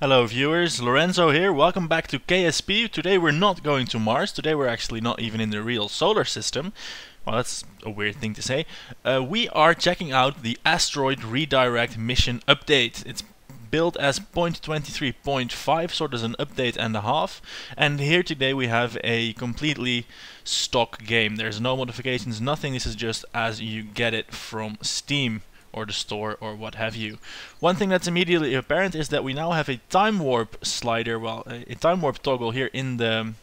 Hello viewers, Lorenzo here, welcome back to KSP. Today we're not going to Mars, today we're actually not even in the real solar system. Well, that's a weird thing to say. We are checking out the Asteroid Redirect Mission Update. It's built as 0.23.5, sort of an update and a half. And here today we have a completely stock game. There's no modifications, nothing, this is just as you get it from Steam or the store or what have you. One thing that's immediately apparent is that we now have a time warp slider, well, a time warp toggle here in the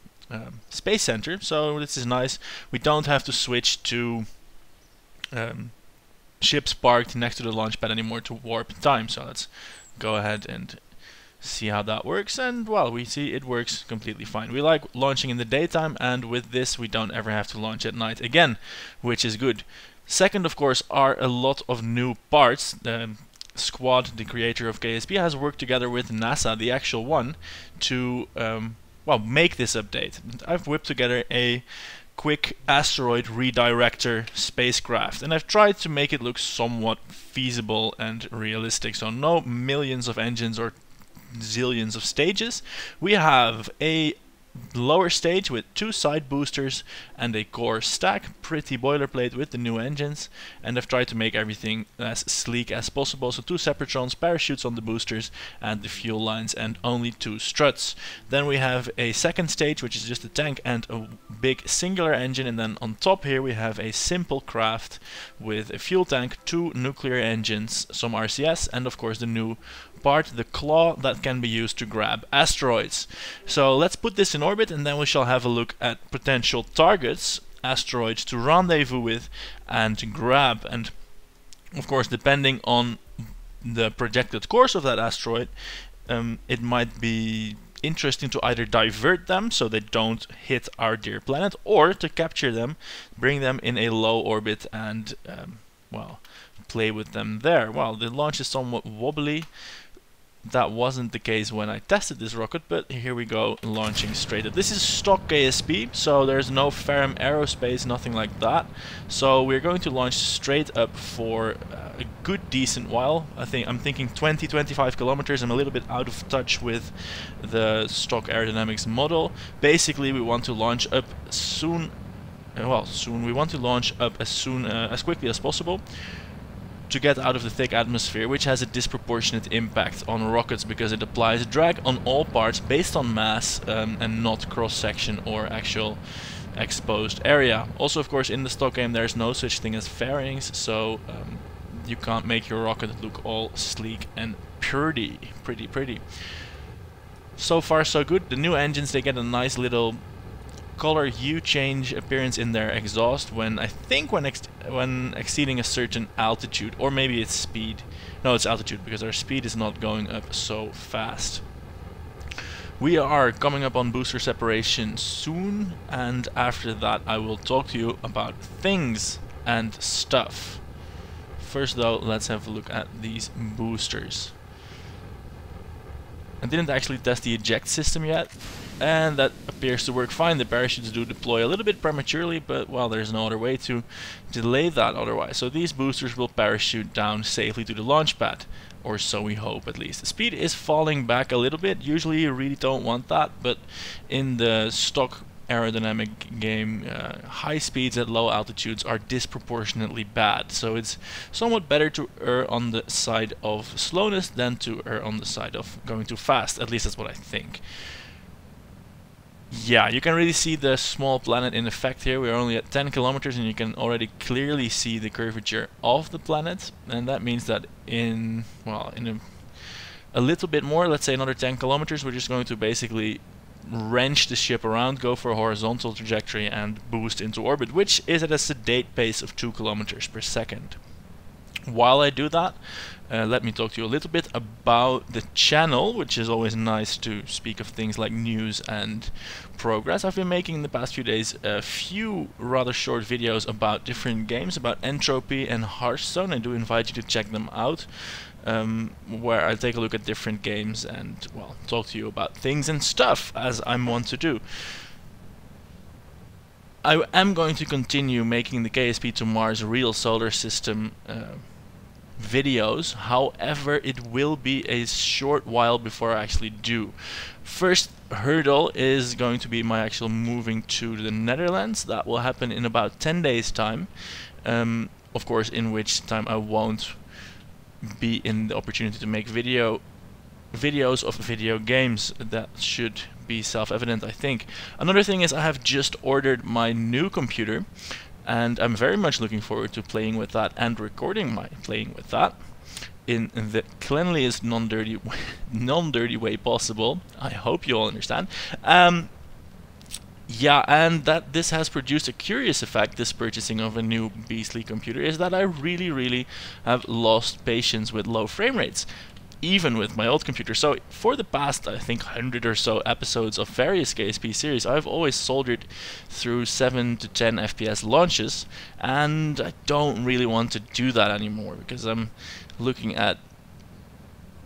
Space Center, so this is nice. We don't have to switch to ships parked next to the launch pad anymore to warp time, so let's go ahead and see how that works, and well, we see it works completely fine. We like launching in the daytime, and with this we don't ever have to launch at night again, which is good. Second, of course, are a lot of new parts. Squad, the creator of KSP, has worked together with NASA, the actual one, to well, make this update. I've whipped together a quick asteroid redirector spacecraft, and I've tried to make it look somewhat feasible and realistic. So no millions of engines or zillions of stages. We have a lower stage with 2 side boosters and a core stack, pretty boilerplate with the new engines, and I've tried to make everything as sleek as possible, so 2 separatrons, parachutes on the boosters and the fuel lines, and only 2 struts. Then we have a second stage which is just a tank and a big singular engine, and then on top here we have a simple craft with a fuel tank, 2 nuclear engines, some RCS, and of course the new part, the claw that can be used to grab asteroids. So let's put this in orbit, and then we shall have a look at potential targets, asteroids to rendezvous with and to grab. And of course, depending on the projected course of that asteroid, it might be interesting to either divert them so they don't hit our dear planet, or to capture them, bring them in a low orbit and well, play with them there. Well, the launch is somewhat wobbly. That wasn't the case when I tested this rocket, but here we go, launching straight up. This is stock KSP, so there's no Ferrum aerospace, nothing like that. So we're going to launch straight up for a good decent while. I'm thinking 20-25 kilometers. I'm a little bit out of touch with the stock aerodynamics model. Basically, we want to launch up soon. We want to launch up as quickly as possible, to get out of the thick atmosphere, which has a disproportionate impact on rockets because it applies drag on all parts based on mass and not cross-section or actual exposed area. Also, of course, in the stock game there's no such thing as fairings, so you can't make your rocket look all sleek and pretty. So far so good. The new engines, they get a nice little color hue change appearance in their exhaust when when exceeding a certain altitude, or maybe it's speed. No, it's altitude, because our speed is not going up so fast. We are coming up on booster separation soon, and after that I will talk to you about things and stuff. First though, let's have a look at these boosters. I didn't actually test the eject system yet, and that appears to work fine. The parachutes do deploy a little bit prematurely, but well, there's no other way to delay that otherwise. So these boosters will parachute down safely to the launch pad, or so we hope at least. The speed is falling back a little bit. Usually you really don't want that, but in the stock aerodynamic game, high speeds at low altitudes are disproportionately bad, so it's somewhat better to err on the side of slowness than to err on the side of going too fast. At least that's what I think. Yeah, you can really see the small planet in effect here. We're only at 10 kilometers and you can already clearly see the curvature of the planet, and that means that in a little bit more, let's say another 10 kilometers, we're just going to basically wrench the ship around, go for a horizontal trajectory and boost into orbit, which is at a sedate pace of 2 kilometers per second. While I do that, let me talk to you a little bit about the channel, which is always nice to speak of things like news and progress. I've been making in the past few days a few rather short videos about different games, about Entropy and Hearthstone. I do invite you to check them out, where I take a look at different games and, well, talk to you about things and stuff, as I'm wont to do. I am going to continue making the KSP to Mars real solar system videos. However, it will be a short while before I actually do. First hurdle is going to be my actual moving to the Netherlands. That will happen in about 10 days time. Of course, in which time I won't be in the opportunity to make videos of video games. That should be self-evident, I think. Another thing is I have just ordered my new computer, and I'm very much looking forward to playing with that and recording my playing with that in the cleanliest, non-dirty way possible. I hope you all understand. Yeah, and that this has produced a curious effect, this purchasing of a new beastly computer, is that I really have lost patience with low frame rates, even with my old computer. So for the past, I think, 100 or so episodes of various KSP series, I've always soldiered through 7 to 10 FPS launches, and I don't really want to do that anymore because I'm looking at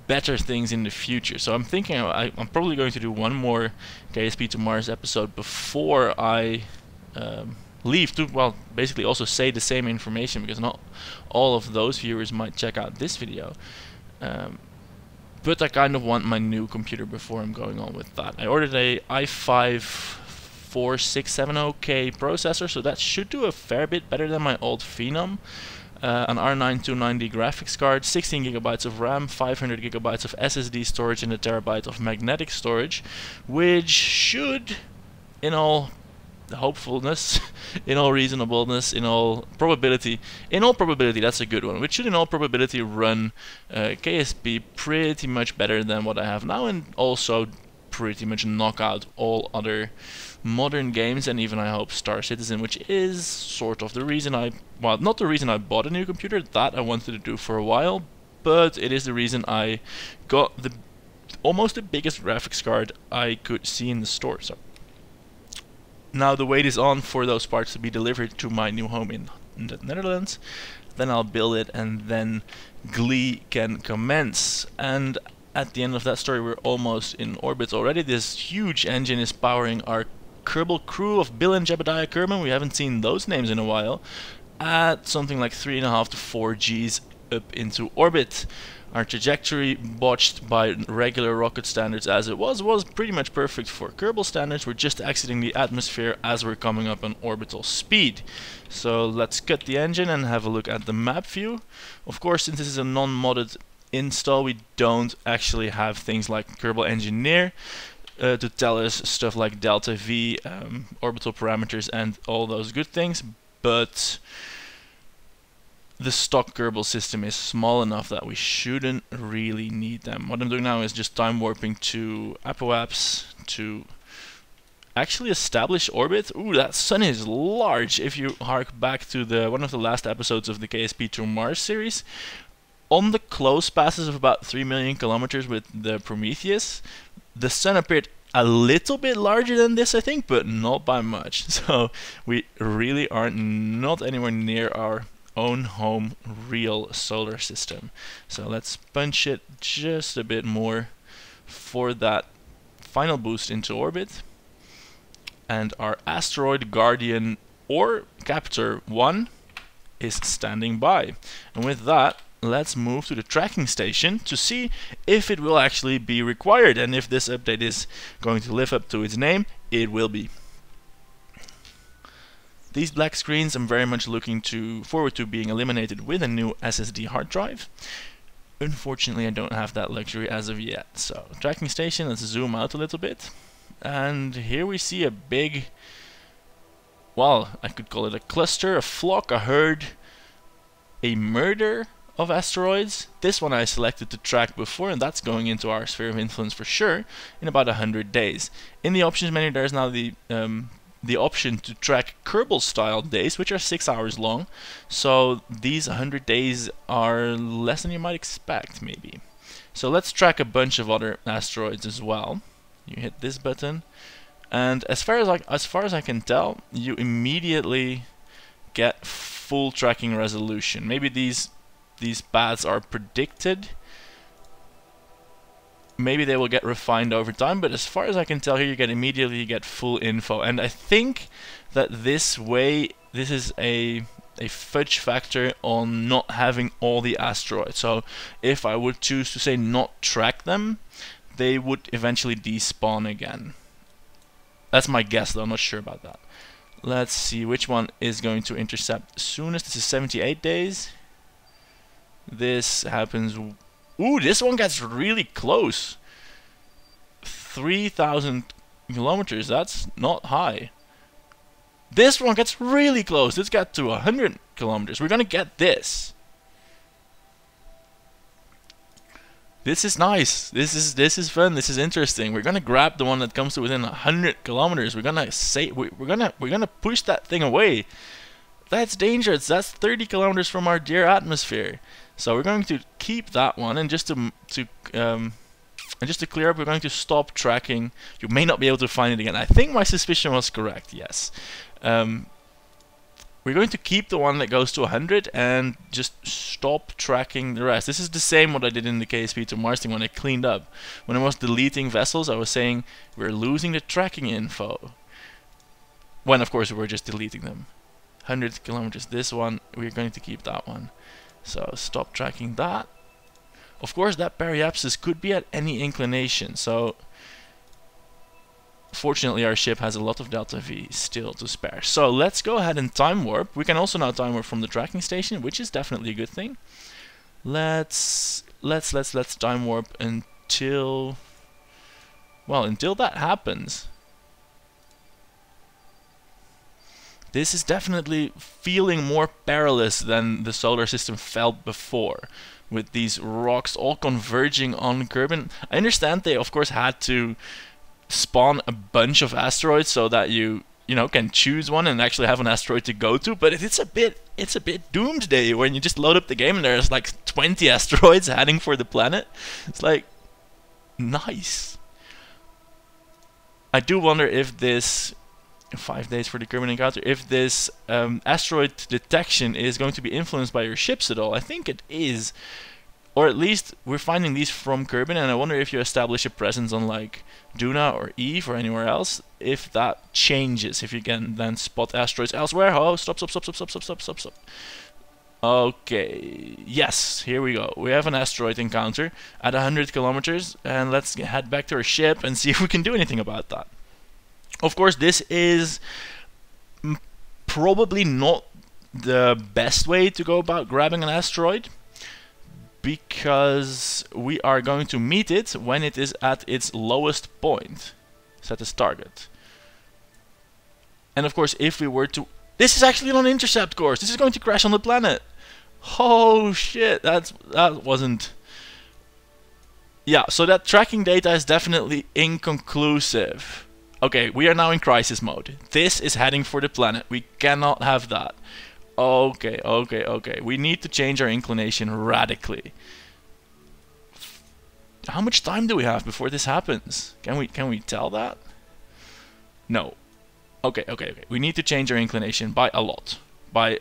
better things in the future. So I'm thinking I'm probably going to do one more KSP to Mars episode before I leave to, well, basically also say the same information, because not all of those viewers might check out this video. But I kind of want my new computer before I'm going on with that. I ordered a i5 4670K processor, so that should do a fair bit better than my old Phenom. An R9 290 graphics card, 16 gigabytes of RAM, 500 gigabytes of SSD storage, and a terabyte of magnetic storage, which should, in all hopefulness, in all reasonableness, in all probability, that's a good one, which should in all probability run KSP pretty much better than what I have now, and also pretty much knock out all other modern games, and even I hope Star Citizen, which is sort of the reason well, not the reason I bought a new computer, that I wanted to do for a while, but it is the reason I got almost the biggest graphics card I could see in the store. So now the wait is on for those parts to be delivered to my new home in the Netherlands. Then I'll build it, and then Glee can commence. And at the end of that story, we're almost in orbit already. This huge engine is powering our Kerbal crew of Bill and Jeb Kerbalkind. We haven't seen those names in a while. At something like 3.5 to 4 Gs up into orbit. Our trajectory, botched by regular rocket standards as it was pretty much perfect for Kerbal standards. We're just exiting the atmosphere as we're coming up on orbital speed. So let's cut the engine and have a look at the map view. Of course, since this is a non-modded install, we don't actually have things like Kerbal Engineer to tell us stuff like delta V, orbital parameters, and all those good things, but the stock Kerbal system is small enough that we shouldn't really need them. What I'm doing now is just time warping to Apoapс to actually establish orbit. Ooh, that sun is large. If you hark back to one of the last episodes of the KSP to Mars series, on the close passes of about 3 million kilometers with the Prometheus, the sun appeared a little bit larger than this, I think, but not by much. So we really are not anywhere near our own home real solar system. So let's punch it just a bit more for that final boost into orbit. And our asteroid guardian or captor 1 is standing by. And with that, let's move to the tracking station to see if it will actually be required, and if this update is going to live up to its name. It will be. These black screens I'm very much looking forward to being eliminated with a new SSD hard drive. Unfortunately, I don't have that luxury as of yet. So, tracking station, let's zoom out a little bit. And here we see a big, well, I could call it a cluster, a flock, a herd, a murder of asteroids. This one I selected to track before, and that's going into our sphere of influence for sure in about 100 days. In the options menu, there's now the option to track Kerbal style days, which are 6 hours long. So these 100 days are less than you might expect, maybe. So let's track a bunch of other asteroids as well. You hit this button, and as far as I can tell, you immediately get full tracking resolution. Maybe these paths are predicted. Maybe they will get refined over time, but as far as I can tell here, you get full info. And I think that this way, this is a a fudge factor on not having all the asteroids. So if I would choose to say not track them, they would eventually despawn again. That's my guess though, I'm not sure about that. Let's see which one is going to intercept soonest. This is 78 days. This happens... Ooh, this one gets really close. 3,000 kilometers, that's not high. This one gets really close. This got to 100 kilometers. We're gonna get this. This is nice. This is fun. This is interesting. We're gonna grab the one that comes to within 100 kilometers. We're gonna say we're gonna push that thing away. That's dangerous. That's 30 kilometers from our dear atmosphere. So we're going to keep that one, and just to clear up, we're going to stop tracking. You may not be able to find it again. I think my suspicion was correct. Yes. We're going to keep the one that goes to 100 and just stop tracking the rest. This is the same what I did in the KSP to Mars thing when I cleaned up. When I was deleting vessels, I was saying we're losing the tracking info. When of course we were just deleting them. 100 kilometers. This one, we're going to keep that one. So stop tracking that. Of course that periapsis could be at any inclination. So fortunately our ship has a lot of delta V still to spare. So let's go ahead and time warp. We can also now time warp from the tracking station, which is definitely a good thing. Let's time warp until, well, until that happens. This is definitely feeling more perilous than the solar system felt before, with these rocks all converging on Kerbal. I understand they of course had to spawn a bunch of asteroids so that you know can choose one and actually have an asteroid to go to, but it's a bit doomsday when you just load up the game and there's like 20 asteroids heading for the planet. It's like nice. I do wonder if this 5 days for the Kerbal encounter, if this asteroid detection is going to be influenced by your ships at all. I think it is, or at least we're finding these from Kerbal, and I wonder if you establish a presence on like Duna or Eve or anywhere else, if that changes, if you can then spot asteroids elsewhere. Oh, stop. Okay, yes, here we go. We have an asteroid encounter at 100 kilometers, and let's head back to our ship and see if we can do anything about that. Of course, this is probably not the best way to go about grabbing an asteroid, because we are going to meet it when it is at its lowest point. Set as target. And of course, if we were to... This is actually on an intercept course. This is going to crash on the planet. Oh shit, that wasn't... Yeah, so that tracking data is definitely inconclusive. Okay, we are now in crisis mode. This is heading for the planet. We cannot have that. Okay. We need to change our inclination radically. How much time do we have before this happens? Can we tell that? No. Okay. We need to change our inclination by a lot. We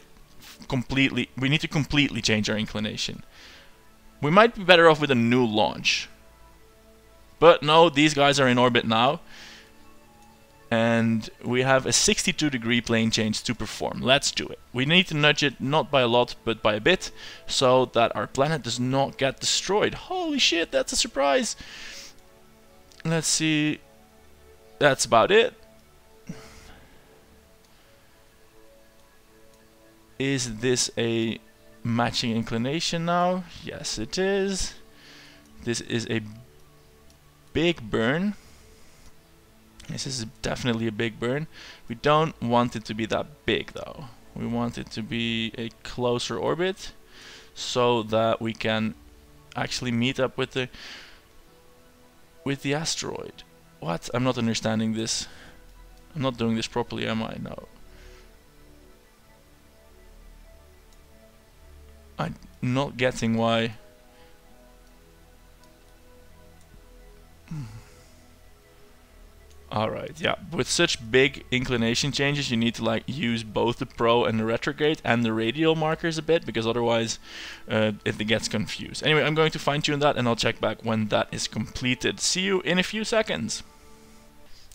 need to completely change our inclination. We might be better off with a new launch. But no, these guys are in orbit now. And we have a 62-degree plane change to perform. Let's do it. We need to nudge it not by a lot, but by a bit, so that our planet does not get destroyed. Holy shit, that's a surprise! Let's see. That's about it. Is this a matching inclination now? Yes, it is. This is a big burn. This is definitely a big burn. We don't want it to be that big though. We want it to be a closer orbit so that we can actually meet up with the asteroid. What? I'm not understanding this. I'm not doing this properly, am I? No. I'm not getting why. Alright, yeah, with such big inclination changes you need to like use both the pro and the retrograde and the radial markers a bit, because otherwise it gets confused. Anyway, I'm going to fine tune that and I'll check back when that is completed. See you in a few seconds.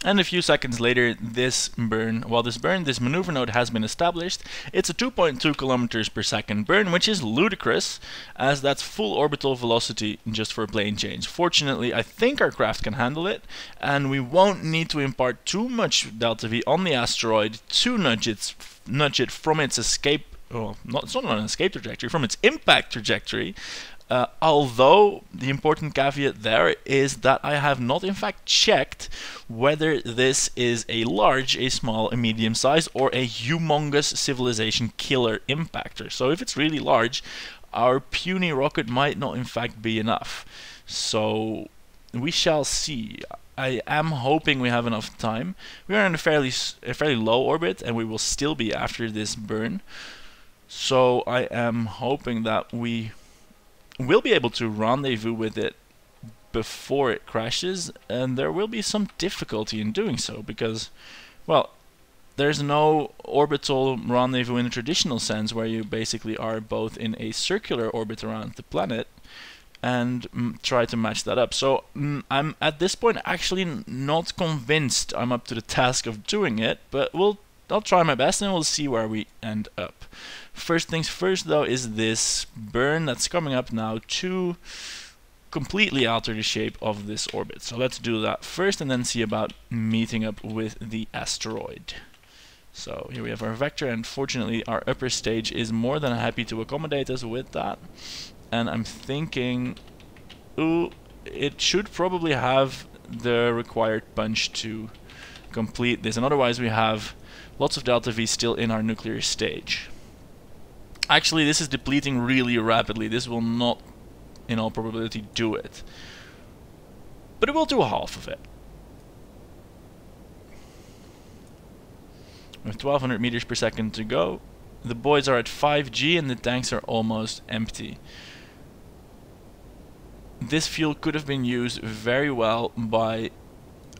And a few seconds later, this maneuver node has been established. It's a 2.2 kilometers per second burn, which is ludicrous, as that's full orbital velocity just for a plane change. Fortunately, I think our craft can handle it, and we won't need to impart too much delta V on the asteroid to nudge it from its escape. Well, it's not an escape trajectory, from its impact trajectory. Although the important caveat there is that I have not in fact checked whether this is a large, a small, a medium size, or a humongous civilization killer impactor. So if it's really large, our puny rocket might not in fact be enough. So we shall see. I am hoping we have enough time. We are in a fairly low orbit, and we will still be after this burn. So I am hoping that we will be able to rendezvous with it before it crashes, and there will be some difficulty in doing so because, well, there's no orbital rendezvous in a traditional sense where you basically are both in a circular orbit around the planet and try to match that up. So I'm at this point actually not convinced I'm up to the task of doing it, but I'll try my best and we'll see where we end up. First things first though is this burn that's coming up now to completely alter the shape of this orbit. So let's do that first and then see about meeting up with the asteroid. So here we have our vector, and fortunately our upper stage is more than happy to accommodate us with that. And I'm thinking, it should probably have the required punch to complete this, and otherwise we have lots of delta V still in our nuclear stage. Actually, this is depleting really rapidly. This will not, in all probability, do it. But it will do half of it. We have 1200 meters per second to go. The boys are at 5G and the tanks are almost empty. This fuel could have been used very well by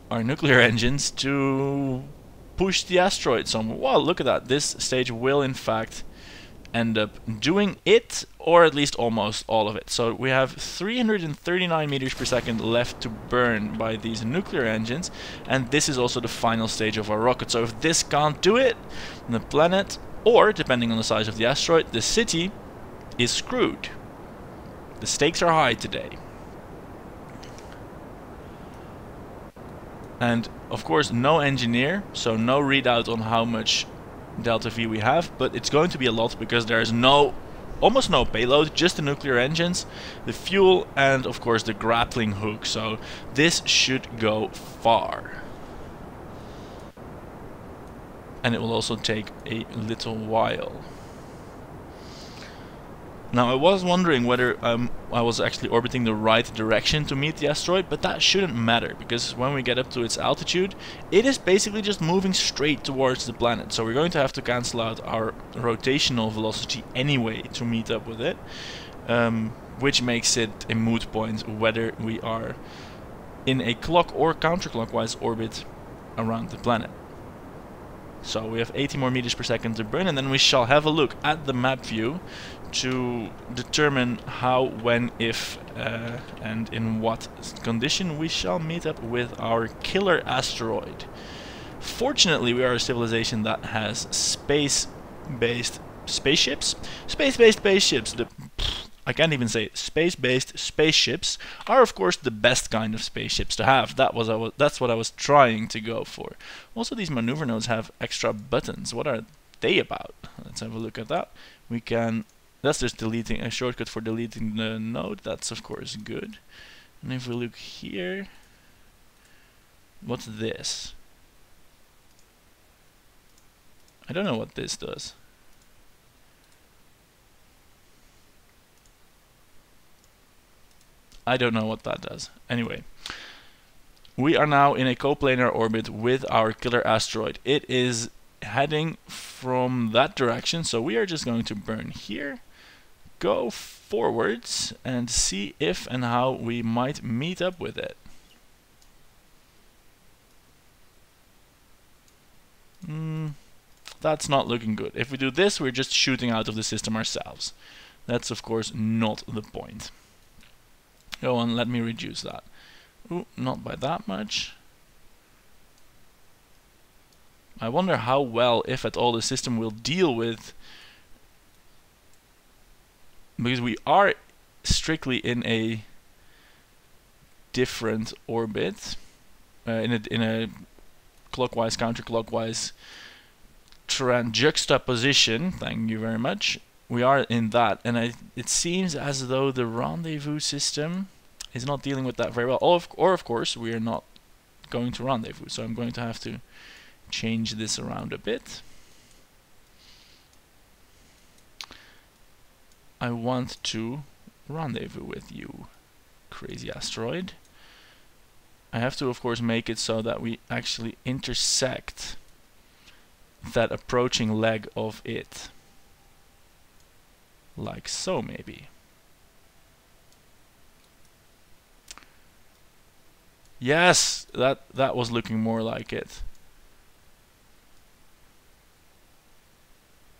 our nuclear engines to push the asteroid somewhere. Wow, look at that. This stage will in fact end up doing it, or at least almost all of it. So we have 339 meters per second left to burn by these nuclear engines, and this is also the final stage of our rocket. So if this can't do it, the planet, or depending on the size of the asteroid, the city is screwed. The stakes are high today. And of course no engineer, so no readout on how much delta V we have, but it's going to be a lot because there is almost no payload, just the nuclear engines, the fuel, and of course the grappling hook. So this should go far. And it will also take a little while. Now I was wondering whether I was actually orbiting the right direction to meet the asteroid, but that shouldn't matter, because when we get up to its altitude, it is basically just moving straight towards the planet. So we're going to have to cancel out our rotational velocity anyway to meet up with it, which makes it a moot point whether we are in a clock or counterclockwise orbit around the planet. So we have 80 more meters per second to burn, and then we shall have a look at the map view to determine how, when, if, and in what condition we shall meet up with our killer asteroid. Fortunately, we are a civilization that has space-based spaceships. Space-based spaceships, I can't even say it. Space-based spaceships are of course the best kind of spaceships to have. That's what I was trying to go for. Also, these maneuver nodes have extra buttons. What are they about? Let's have a look at that. We can... That's just deleting a shortcut for deleting the node. That's of course good. And if we look here, what's this? I don't know what this does. I don't know what that does. Anyway, we are now in a coplanar orbit with our killer asteroid. It is heading from that direction, so we are just going to burn here, go forwards, and see if and how we might meet up with it. That's not looking good. If we do this, we're just shooting out of the system ourselves. That's of course not the point. Go on, let me reduce that. Ooh, not by that much. I wonder how well, if at all, the system will deal with, because we are strictly in a different orbit, in a clockwise, counterclockwise juxtaposition. Thank you very much. We are in that, and it seems as though the rendezvous system is not dealing with that very well. Or of course, we are not going to rendezvous, so I'm going to have to change this around a bit. I want to rendezvous with you, crazy asteroid. I have to, of course, make it so that we actually intersect that approaching leg of it. Like so, maybe. Yes, that was looking more like it.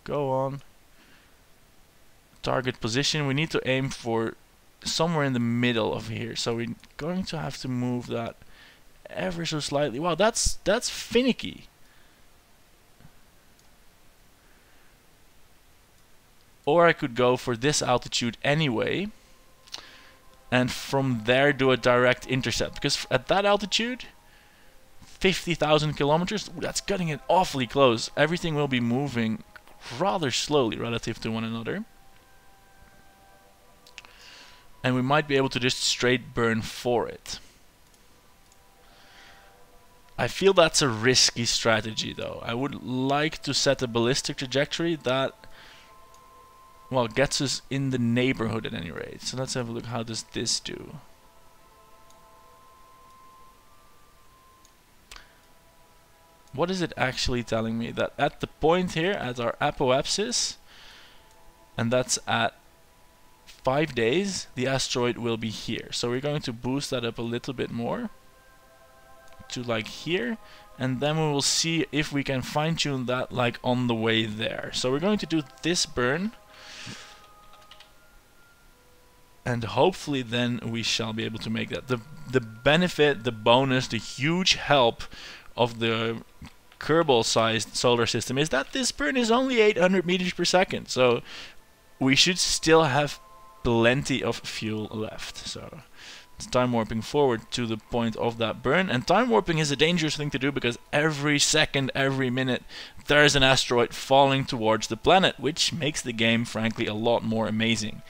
Go on. Target position. We need to aim for somewhere in the middle of here. So we're going to have to move that ever so slightly. Wow, that's finicky. Or I could go for this altitude anyway, and from there do a direct intercept, because at that altitude, 50,000 kilometers, that's cutting it awfully close. Everything will be moving rather slowly relative to one another, and we might be able to just straight burn for it. I feel that's a risky strategy though. I would like to set a ballistic trajectory that, well, gets us in the neighborhood at any rate. So let's have a look. How does this do? What is it actually telling me? That at the point here, at our apoapsis, and that's at 5 days, the asteroid will be here. So we're going to boost that up a little bit more to like here, and then we will see if we can fine-tune that like on the way there. So we're going to do this burn, and hopefully then we shall be able to make that. The benefit, the bonus, the huge help of the Kerbal-sized solar system is that this burn is only 800 meters per second. So we should still have plenty of fuel left. So it's time warping forward to the point of that burn. And time warping is a dangerous thing to do because every second, every minute, there's an asteroid falling towards the planet, which makes the game, frankly, a lot more amazing.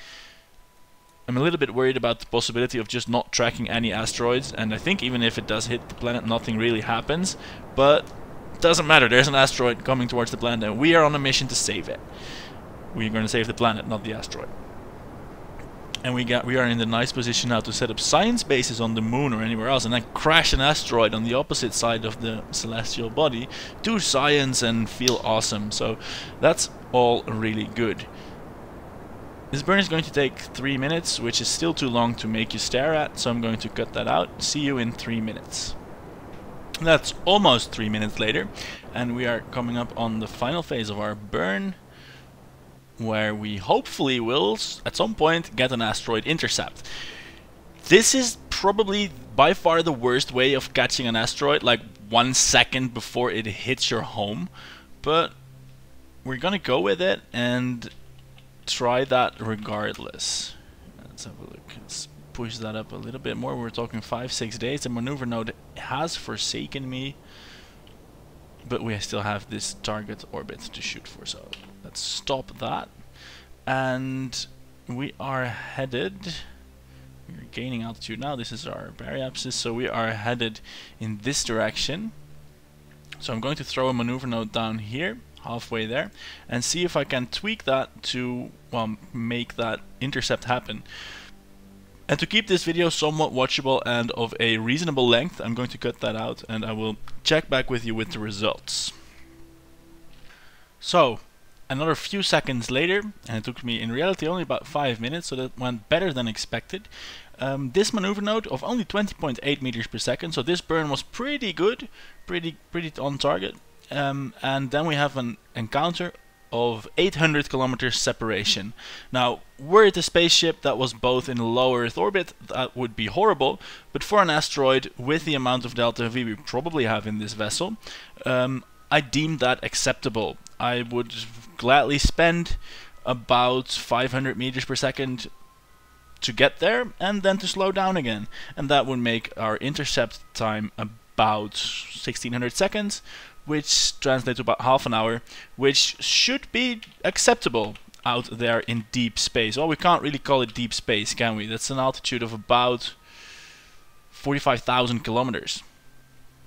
I'm a little bit worried about the possibility of just not tracking any asteroids, and I think even if it does hit the planet, nothing really happens. But it doesn't matter, there's an asteroid coming towards the planet, and we are on a mission to save it. We're going to save the planet, not the asteroid. And we are in the nice position now to set up science bases on the moon or anywhere else, and then crash an asteroid on the opposite side of the celestial body, do science and feel awesome. So that's all really good. This burn is going to take 3 minutes, which is still too long to make you stare at, so I'm going to cut that out. See you in 3 minutes. That's almost 3 minutes later, and we are coming up on the final phase of our burn, where we hopefully will, at some point, get an asteroid intercept. This is probably by far the worst way of catching an asteroid, like 1 second before it hits your home, but we're gonna go with it and try that regardless. Let's have a look. Let's push that up a little bit more. We're talking 5-6 days. The maneuver node has forsaken me, but we still have this target orbit to shoot for, so let's stop that. And we are headed, we're gaining altitude now. This is our baryapsis, so we are headed in this direction. So I'm going to throw a maneuver node down here, halfway there, and see if I can tweak that to, well, make that intercept happen. And to keep this video somewhat watchable and of a reasonable length, I'm going to cut that out and I will check back with you with the results. So, another few seconds later, and it took me in reality only about 5 minutes, so that went better than expected. This maneuver node of only 20.8 meters per second, so this burn was pretty good, pretty on target. And then we have an encounter of 800 kilometers separation. Now, were it a spaceship that was both in low Earth orbit, that would be horrible, but for an asteroid with the amount of delta V we probably have in this vessel, I deem that acceptable. I would gladly spend about 500 meters per second to get there and then to slow down again, and that would make our intercept time about 1600 seconds, which translates to about half an hour, which should be acceptable out there in deep space. Well, we can't really call it deep space, can we? That's an altitude of about 45,000 kilometers.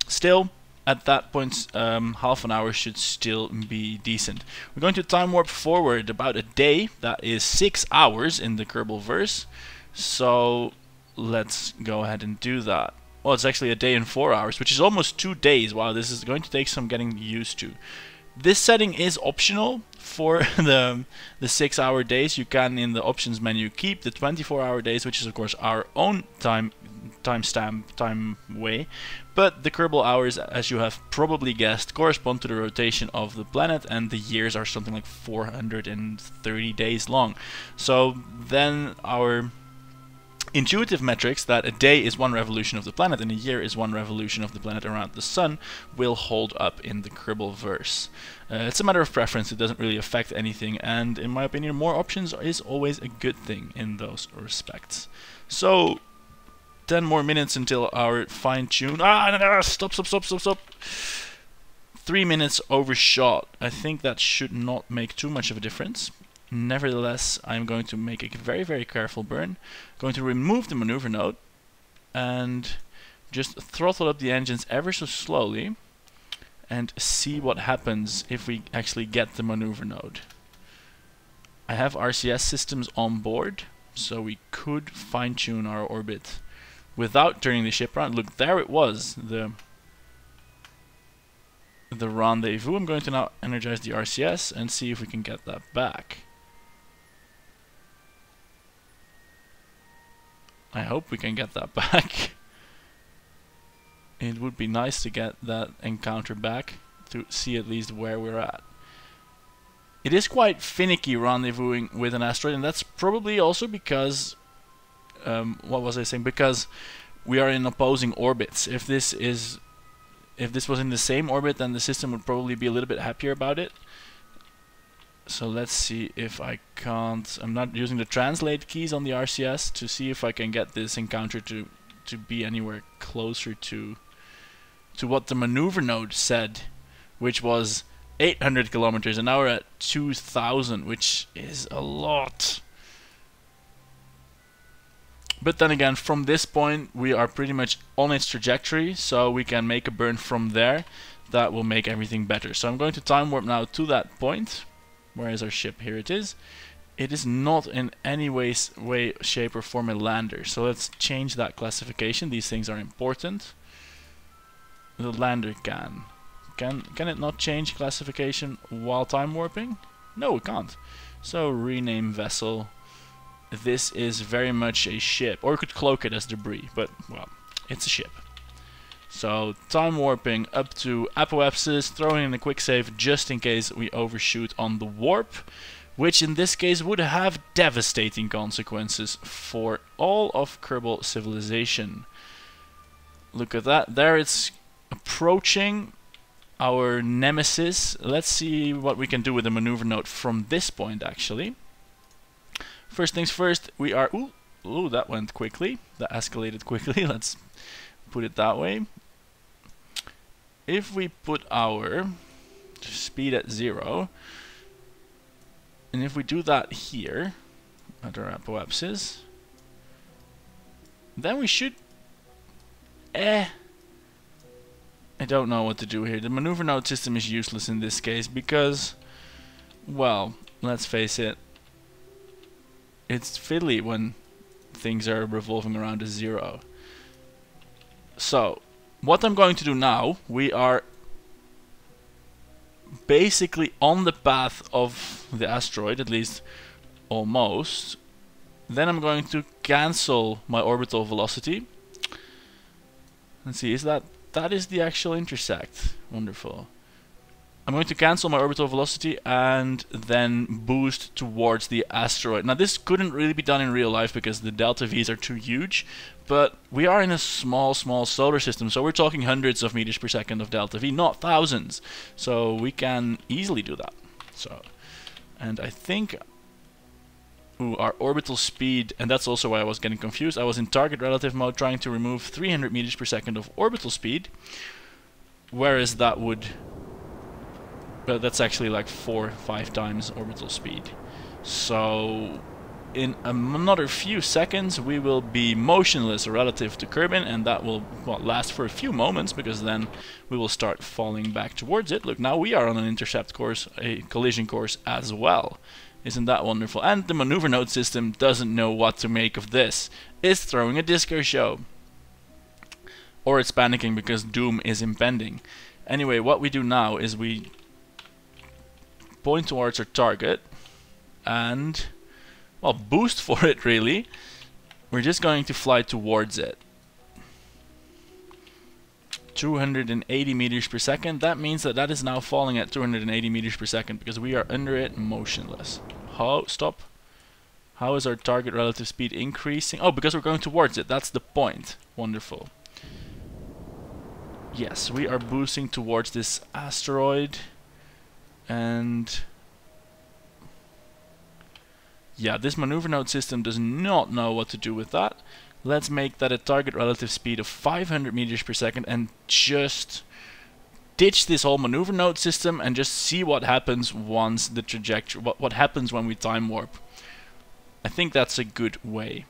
Still, at that point, half an hour should still be decent. We're going to time warp forward about a day. That is 6 hours in the Kerbal verse. So let's go ahead and do that. Well, it's actually a day and 4 hours, which is almost 2 days. Wow, this is going to take some getting used to. This setting is optional for the 6 hour days. You can, in the options menu, keep the 24-hour days, which is of course our own time way. But the Kerbal hours, as you have probably guessed, correspond to the rotation of the planet, and the years are something like 430 days long. So then our intuitive metrics, that a day is 1 revolution of the planet and a year is 1 revolution of the planet around the sun, will hold up in the Kerbal verse. It's a matter of preference, it doesn't really affect anything, and in my opinion more options is always a good thing in those respects. So 10 more minutes until our fine-tune. Stop. 3 minutes overshot. I think that should not make too much of a difference. Nevertheless, I'm going to make a very, very careful burn. Going to remove the maneuver node and just throttle up the engines ever so slowly and see what happens if we actually get the maneuver node. I have RCS systems on board, so we could fine-tune our orbit without turning the ship around. Look, there it was, the rendezvous. I'm going to now energize the RCS and see if we can get that back. I hope we can get that back. It would be nice to get that encounter back to see at least where we're at. It is quite finicky rendezvousing with an asteroid, and that's probably also because what was I saying? Because we are in opposing orbits. If this was in the same orbit, then the system would probably be a little bit happier about it. So let's see if I can't. I'm not using the translate keys on the RCS to see if I can get this encounter to be anywhere closer to what the maneuver node said, which was 800 kilometers, and now we're at 2,000, which is a lot. But then again, from this point we are pretty much on its trajectory, so we can make a burn from there that will make everything better. So I'm going to time warp now to that point. Where is our ship? Here it is. It is not in any way, shape or form a lander, so let's change that classification. These things are important. The lander can it not change classification while time warping? No, it can't. So rename vessel. This is very much a ship, or you could cloak it as debris, but well, it's a ship. So time warping up to Apoapsis, throwing in a quick save just in case we overshoot on the warp, which in this case would have devastating consequences for all of Kerbal civilization. Look at that, there it's approaching our nemesis. Let's see what we can do with the maneuver node from this point actually. First things first, we are... Ooh, that went quickly. That escalated quickly. Let's put it that way. If we put our speed at 0, and if we do that here, at our apoapsis, then we should... I don't know what to do here. The maneuver node system is useless in this case because, well, let's face it, it's fiddly when things are revolving around a 0. So, what I'm going to do now, we are basically on the path of the asteroid, at least almost. Then I'm going to cancel my orbital velocity. Let's see, is that is the actual intersect. Wonderful. I'm going to cancel my orbital velocity and then boost towards the asteroid. Now this couldn't really be done in real life because the delta V's are too huge, but we are in a small solar system, so we're talking hundreds of meters per second of delta V, not thousands. So we can easily do that. So, and I think our orbital speed, and that's also why I was getting confused. I was in target relative mode trying to remove 300 meters per second of orbital speed, whereas that would... but that's actually like 4 or 5 times orbital speed. So in another few seconds we will be motionless relative to Kerbin, and that will last for a few moments, because then we will start falling back towards it. Look, now we are on an intercept course, a collision course as well. Isn't that wonderful? And the maneuver node system doesn't know what to make of this. It's throwing a disco show. Or it's panicking because doom is impending. Anyway, what we do now is we point towards our target and, well, boost for it really. We're just going to fly towards it. 280 meters per second. That means that that is now falling at 280 meters per second because we are under it motionless. How? Stop. How is our target relative speed increasing? Oh, because we're going towards it. That's the point. Wonderful. Yes, we are boosting towards this asteroid. And yeah, this maneuver node system does not know what to do with that. Let's make that a target relative speed of 500 meters per second and just ditch this whole maneuver node system and just see what happens once the trajectory, what happens when we time warp. I think that's a good way.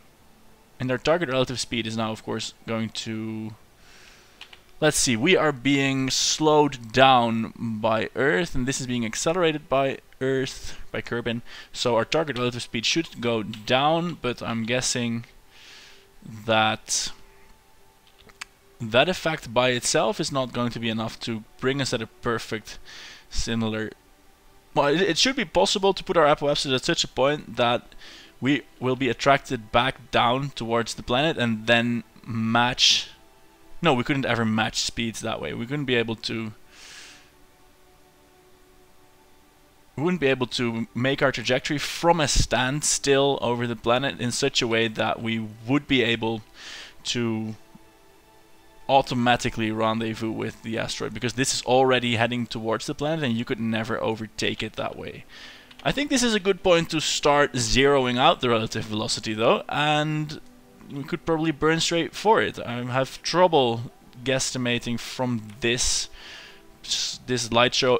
And our target relative speed is now, of course, going to... Let's see, we are being slowed down by Earth, and this is being accelerated by Earth, by Kerbin. So our target relative speed should go down, but I'm guessing that that effect by itself is not going to be enough to bring us at a perfect similar... Well, it should be possible to put our apoapsis at such a point that we will be attracted back down towards the planet and then match... No, we couldn't ever match speeds that way. We couldn't be able to... We wouldn't be able to make our trajectory from a standstill over the planet in such a way that we would be able to automatically rendezvous with the asteroid, because this is already heading towards the planet and you could never overtake it that way. I think this is a good point to start zeroing out the relative velocity though, and we could probably burn straight for it. I have trouble guesstimating from this light show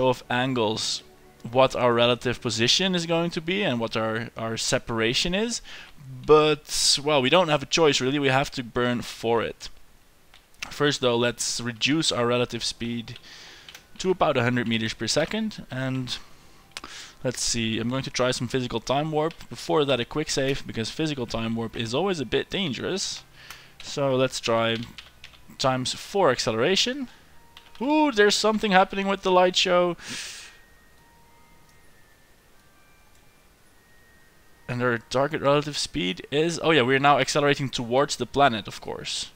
of angles what our relative position is going to be and what our separation is, but well, we don't have a choice really. We have to burn for it. First though, let's reduce our relative speed to about 100 meters per second, and let's see, I'm going to try some physical time warp. Before that, a quick save, because physical time warp is always a bit dangerous. So let's try ×4 acceleration. Ooh, there's something happening with the light show. And our target relative speed is... Oh yeah, we're now accelerating towards the planet, of course.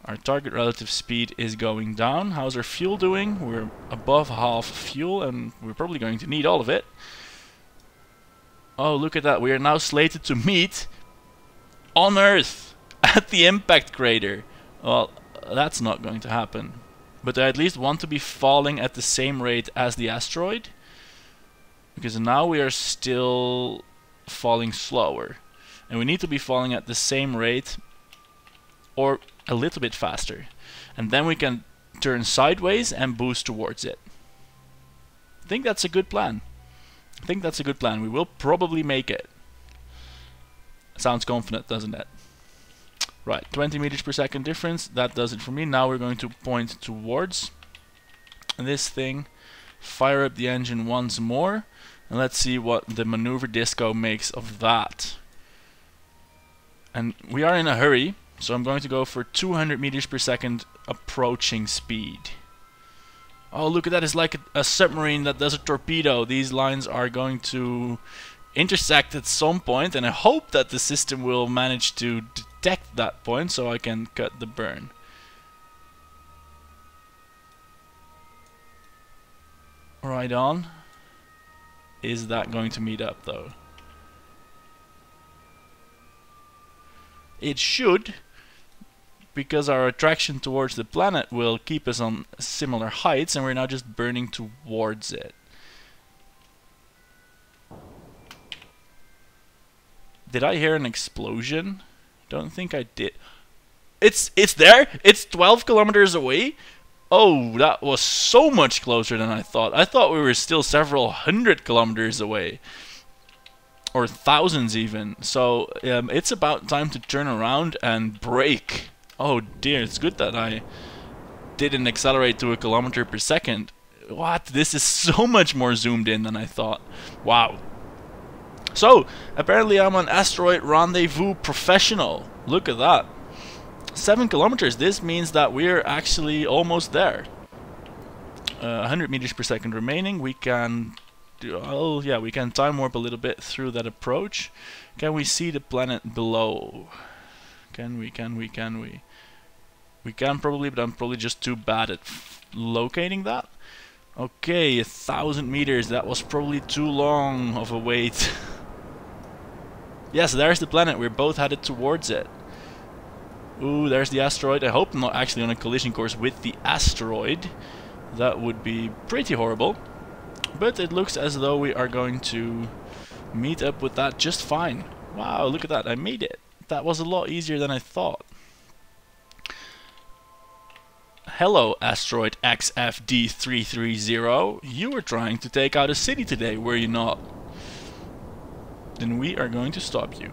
Our target relative speed is going down. How's our fuel doing? We're above half fuel, and we're probably going to need all of it. Oh, look at that. We are now slated to meet on Earth at the impact crater. Well, that's not going to happen. But I at least want to be falling at the same rate as the asteroid, because now we are still falling slower. And we need to be falling at the same rate or a little bit faster, and then we can turn sideways and boost towards it. I think that's a good plan. I think that's a good plan. We will probably make it. Sounds confident, doesn't it? Right, 20 meters per second difference. That does it for me. Now we're going to point towards this thing, fire up the engine once more, and let's see what the maneuver disco makes of that. And we are in a hurry, so I'm going to go for 200 meters per second approaching speed. Oh, look at that. It's like a submarine that does a torpedo. These lines are going to intersect at some point, and I hope that the system will manage to detect that point so I can cut the burn. Right on. Is that going to meet up though? It should, because our attraction towards the planet will keep us on similar heights, and we're now just burning towards it. Did I hear an explosion? Don't think I did. It's there! It's 12 kilometers away! Oh, that was so much closer than I thought. I thought we were still several hundred kilometers away. Or thousands even. So, it's about time to turn around and brake. Oh dear, it's good that I didn't accelerate to 1 kilometer per second. What? This is so much more zoomed in than I thought. Wow. So, apparently I'm an asteroid rendezvous professional. Look at that. 7 kilometers. This means that we're actually almost there. 100 meters per second remaining. We can do, oh yeah, we can time warp a little bit through that approach. Can we see the planet below? Can we? We can probably, but I'm probably just too bad at locating that. Okay, 1,000 meters. That was probably too long of a wait. Yes, there's the planet. We're both headed towards it. Ooh, there's the asteroid. I hope I'm not actually on a collision course with the asteroid. That would be pretty horrible. But it looks as though we are going to meet up with that just fine. Wow, look at that. I made it. That was a lot easier than I thought. Hello, asteroid XFD330. You were trying to take out a city today, were you not? Then we are going to stop you.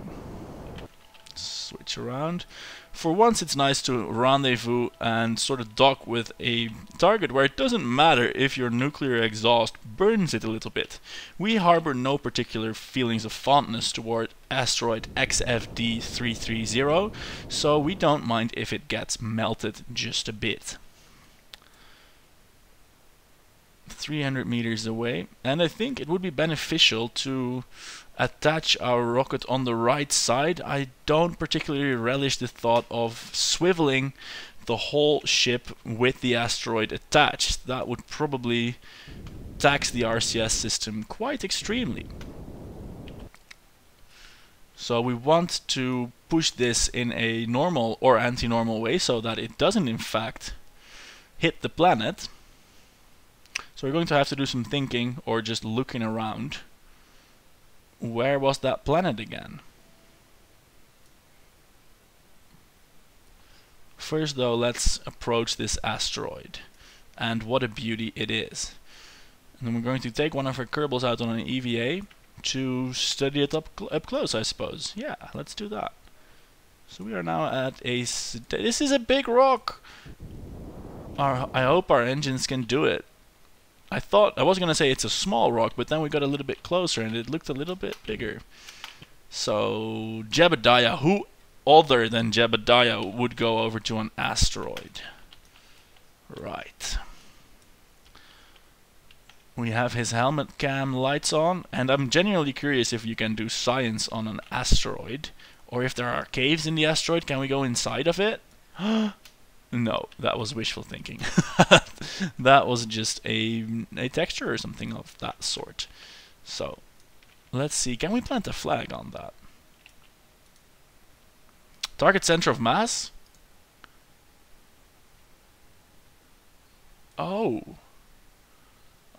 Switch around. For once it's nice to rendezvous and sort of dock with a target where it doesn't matter if your nuclear exhaust burns it a little bit. We harbor no particular feelings of fondness toward asteroid XFD330, so we don't mind if it gets melted just a bit. 300 meters away, and I think it would be beneficial to attach our rocket on the right side. I don't particularly relish the thought of swiveling the whole ship with the asteroid attached. That would probably tax the RCS system quite extremely. So we want to push this in a normal or anti-normal way so that it doesn't in fact hit the planet. So we're going to have to do some thinking or just looking around. Where was that planet again? First though, let's approach this asteroid. And what a beauty it is. And then we're going to take one of our Kerbals out on an EVA to study it up close, I suppose. Yeah, let's do that. So we are now at a... This is a big rock! I hope our engines can do it. I was going to say it's a small rock, but then we got a little bit closer and it looked a little bit bigger. So, Jebediah, who other than Jebediah would go over to an asteroid? Right. We have his helmet cam lights on, and I'm genuinely curious if you can do science on an asteroid, or if there are caves in the asteroid. Can we go inside of it? No, that was wishful thinking. That was just a texture or something of that sort. So, let's see. Can we plant a flag on that? Target center of mass? Oh.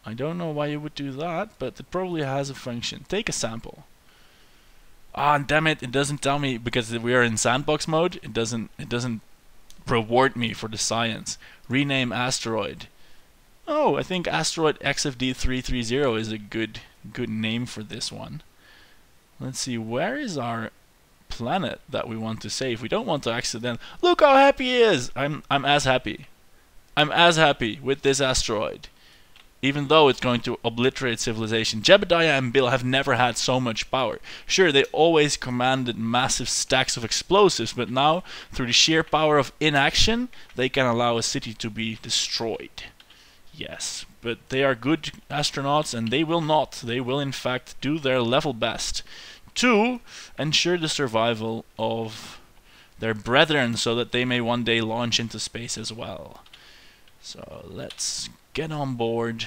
I don't know why you would do that, but it probably has a function. Take a sample. Ah, damn it! It doesn't tell me because we are in sandbox mode. It doesn't reward me for the science. Rename asteroid. Oh, I think asteroid XFD330 is a good name for this one. Let's see, where is our planet that we want to save? We don't want to accident. Look how happy he is. I'm as happy. I'm as happy with this asteroid. Even though it's going to obliterate civilization. Jebediah and Bill have never had so much power. Sure, they always commanded massive stacks of explosives, but now, through the sheer power of inaction, they can allow a city to be destroyed. Yes, but they are good astronauts and they will not. They will in fact do their level best to ensure the survival of their brethren so that they may one day launch into space as well. So let's get on board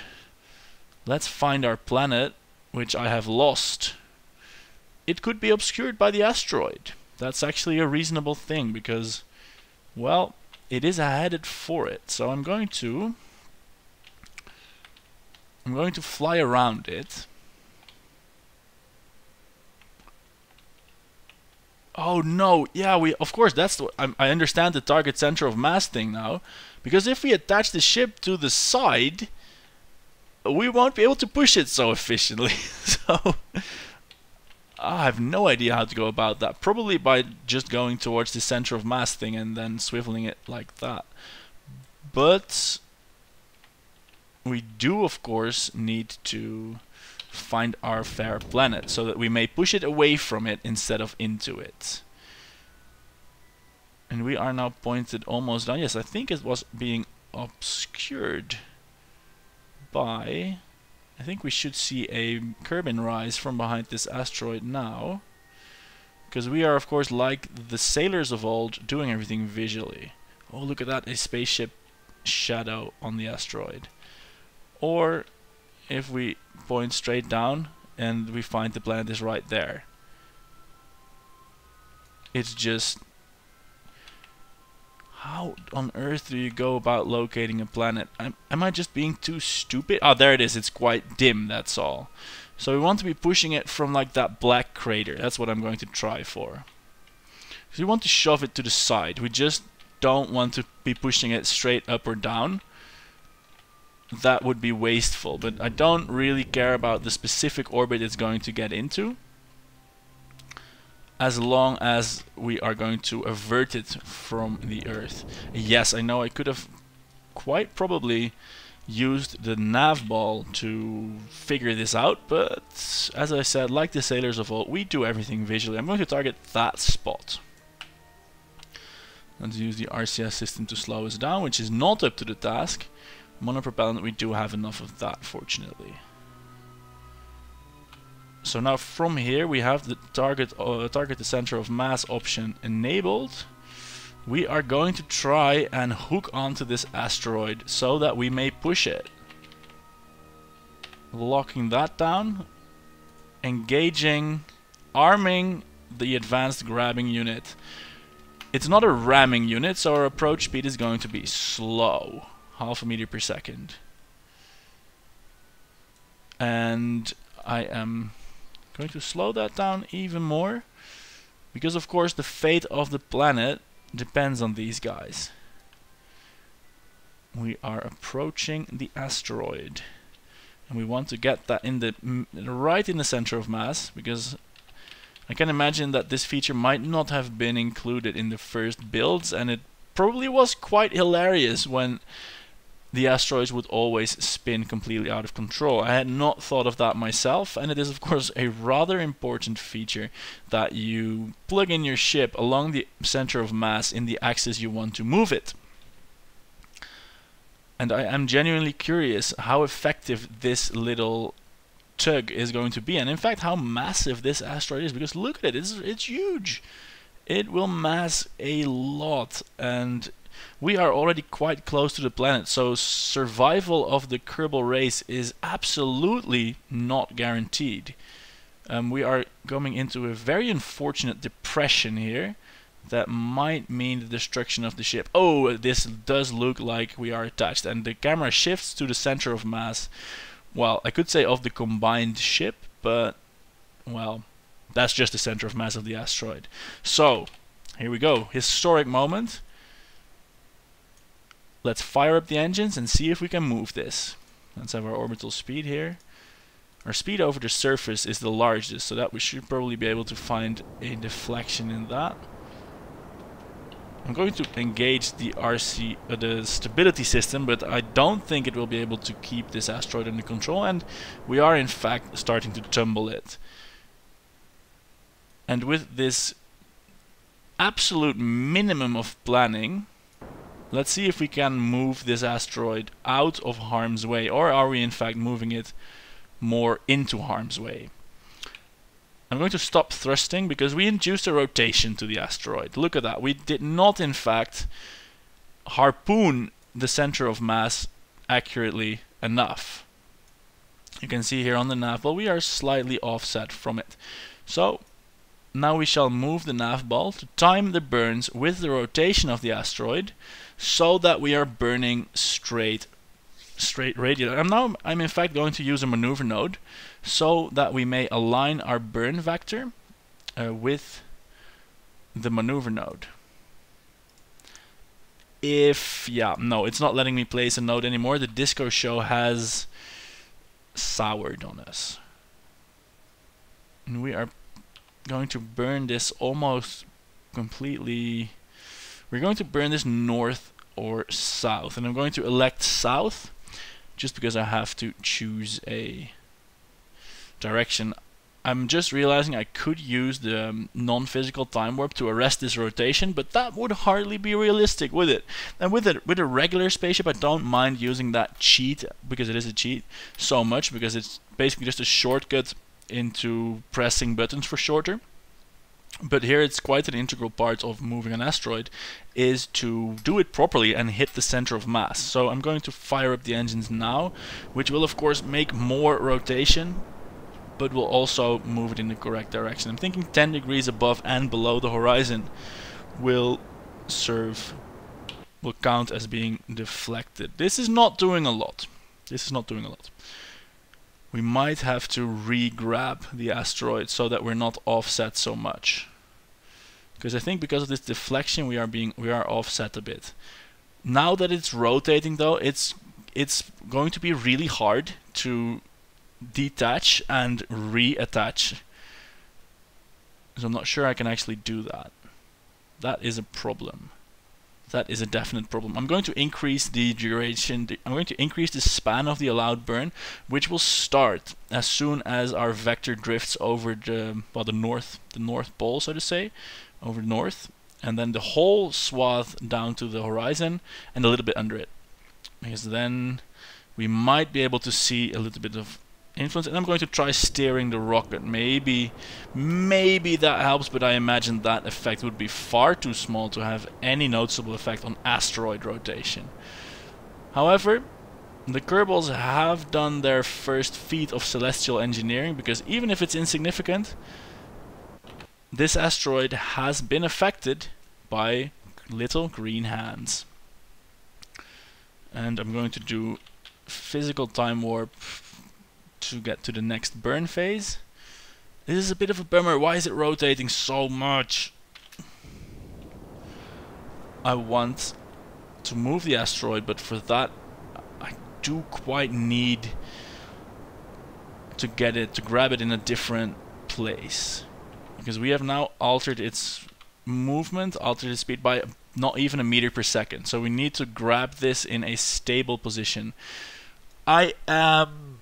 let's find our planet, which I have lost. It could be obscured by the asteroid. That's actually a reasonable thing because, well, it is headed for it. So I'm going to fly around it. Oh no, yeah, of course that's I understand the target center of mass thing now, because if we attach the ship to the side, we won't be able to push it so efficiently. So I have no idea how to go about that. Probably by just going towards the center of mass thing and then swiveling it like that. But we do of course need to find our fair planet so that we may push it away from it instead of into it. And we are now pointed almost down. Yes, I think it was being obscured by... I think we should see a Kerbal rise from behind this asteroid now. Because we are of course like the sailors of old doing everything visually. Oh, look at that, a spaceship shadow on the asteroid. Or if we point straight down and we find the planet is right there. It's just... how on earth do you go about locating a planet? Am I just being too stupid? Ah, there it is. It's quite dim, that's all. So we want to be pushing it from like that black crater. That's what I'm going to try for. So we want to shove it to the side. We just don't want to be pushing it straight up or down. That would be wasteful, but I don't really care about the specific orbit it's going to get into, as long as we are going to avert it from the Earth. Yes, I know I could have quite probably used the nav ball to figure this out, but as I said, like the sailors of old, we do everything visually. I'm going to target that spot. Let's use the RCS system to slow us down, which is not up to the task. Monopropellant, we do have enough of that, fortunately. So now from here we have the target the center of mass option enabled. We are going to try and hook onto this asteroid so that we may push it. Locking that down, engaging, arming the advanced grabbing unit. It's not a ramming unit, so our approach speed is going to be slow. 0.5 meters per second. And I am going to slow that down even more, because of course the fate of the planet depends on these guys. We are approaching the asteroid, and we want to get that in the right in the center of mass, because I can imagine that this feature might not have been included in the first builds, and it probably was quite hilarious when the asteroids would always spin completely out of control. I had not thought of that myself, and it is of course a rather important feature that you plug in your ship along the center of mass in the axis you want to move it. And I am genuinely curious how effective this little tug is going to be, and in fact how massive this asteroid is, because look at it, it's huge. It will mass a lot, and we are already quite close to the planet, so survival of the Kerbal race is absolutely not guaranteed. We are going into a very unfortunate depression here that might mean the destruction of the ship. Oh, this does look like we are attached, and the camera shifts to the center of mass. Well, I could say of the combined ship, but well, that's just the center of mass of the asteroid. So, here we go. Historic moment. Let's fire up the engines and see if we can move this. Let's have our orbital speed here. Our speed over the surface is the largest, so that we should probably be able to find a deflection in that. I'm going to engage the the stability system, but I don't think it will be able to keep this asteroid under control, and we are in fact starting to tumble it. And with this absolute minimum of planning, let's see if we can move this asteroid out of harm's way, or are we in fact moving it more into harm's way. I'm going to stop thrusting because we induced a rotation to the asteroid. Look at that. We did not in fact harpoon the center of mass accurately enough. You can see here on the nav ball we are slightly offset from it. So now we shall move the nav ball to time the burns with the rotation of the asteroid, so that we are burning straight radially. I'm in fact going to use a maneuver node so that we may align our burn vector with the maneuver node. No, it's not letting me place a node anymore. The disco show has soured on us. And we are going to burn this almost completely. We're going to burn this north or south, and I'm going to elect south just because I have to choose a direction. I'm just realizing I could use the non-physical time warp to arrest this rotation, but that would hardly be realistic, would it? And with a regular spaceship, I don't mind using that cheat, because it is a cheat, so much, because it's basically just a shortcut into pressing buttons for shorter. But here it's quite an integral part of moving an asteroid, is to do it properly and hit the center of mass. So I'm going to fire up the engines now, which will of course make more rotation, but will also move it in the correct direction. I'm thinking 10 degrees above and below the horizon will count as being deflected. This is not doing a lot. We might have to re-grab the asteroid so that we're not offset so much. Because I think because of this deflection we are offset a bit. Now that it's rotating though, it's going to be really hard to detach and reattach. So I'm not sure I can actually do that. That is a problem. That is a definite problem. I'm going to increase the duration. I'm going to increase the span of the allowed burn, which will start as soon as our vector drifts over the north pole, so to say, over north, and then the whole swath down to the horizon and a little bit under it, because then we might be able to see a little bit of influence. And I'm going to try steering the rocket. Maybe that helps, but I imagine that effect would be far too small to have any noticeable effect on asteroid rotation. However, the Kerbals have done their first feat of celestial engineering, because even if it's insignificant, this asteroid has been affected by little green hands. And I'm going to do physical time warp to get to the next burn phase. This is a bit of a bummer. Why is it rotating so much? I want to move the asteroid, but for that I do quite need to grab it in a different place, because we have now altered its movement, altered its speed by not even a meter per second. So we need to grab this in a stable position. I am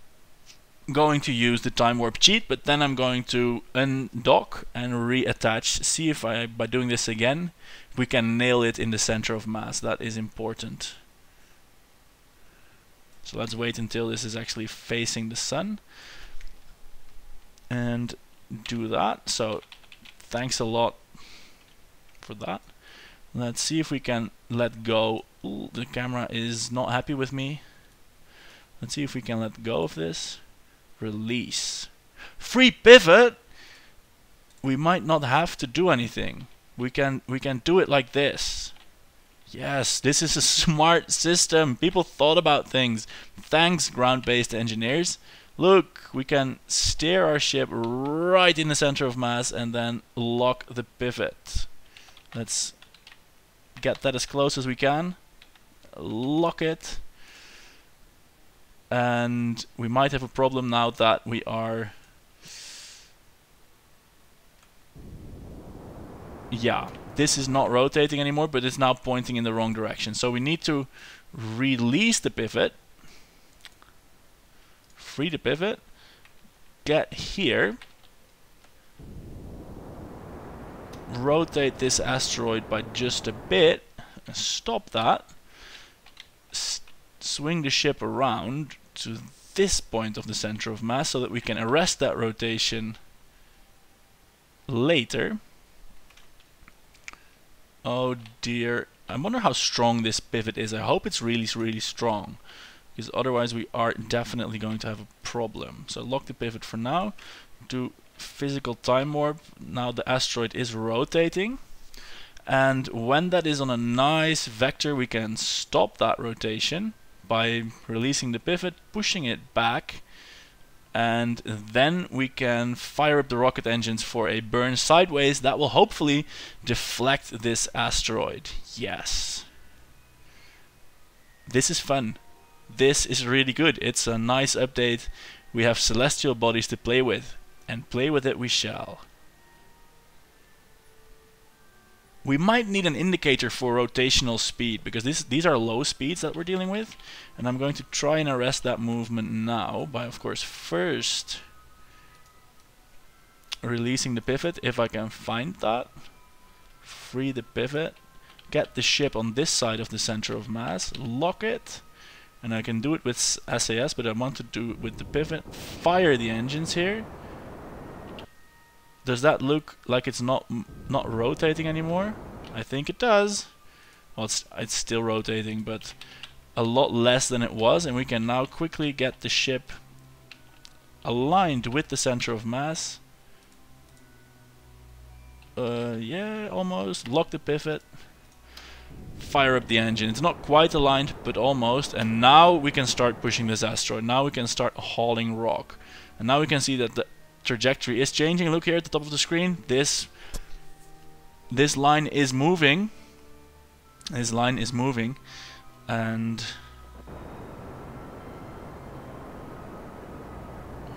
going to use the time warp cheat, but then I'm going to undock and reattach. See if by doing this again we can nail it in the center of mass. That is important. So let's wait until this is actually facing the sun and do that. So thanks a lot for that. Let's see if we can let go. Ooh, the camera is not happy with me. Let's see if we can let go of this. Release. Free pivot. We might not have to do anything. We can do it like this. Yes, this is a smart system. People thought about things. Thanks, ground-based engineers. Look, we can steer our ship right in the center of mass and then lock the pivot. Let's get that as close as we can. Lock it. And we might have a problem now that we are... Yeah, this is not rotating anymore, but it's now pointing in the wrong direction. So we need to release the pivot, free the pivot, get here, rotate this asteroid by just a bit, stop that, swing the ship around to this point of the center of mass so that we can arrest that rotation later. Oh dear, I wonder how strong this pivot is. I hope it's really, really strong. because otherwise we are definitely going to have a problem. So lock the pivot for now, do physical time warp. Now the asteroid is rotating, and when that is on a nice vector we can stop that rotation by releasing the pivot, pushing it back, and then we can fire up the rocket engines for a burn sideways that will hopefully deflect this asteroid. Yes. This is fun. This is really good. It's a nice update. We have celestial bodies to play with, and play with it we shall. We might need an indicator for rotational speed, because these are low speeds that we're dealing with, and I'm going to try and arrest that movement now by, of course, first releasing the pivot if I can find that. Free the pivot, get the ship on this side of the center of mass, lock it, and I can do it with SAS, but I want to do it with the pivot. Fire the engines here. Does that look like it's not rotating anymore? I think it does. Well, it's still rotating, but a lot less than it was, and we can now quickly get the ship aligned with the center of mass. Yeah, almost. Lock the pivot. Fire up the engine. It's not quite aligned, but almost. And now we can start pushing this asteroid. Now we can start hauling rock. And now we can see that the trajectory is changing. Look here at the top of the screen. This line is moving. This line is moving, and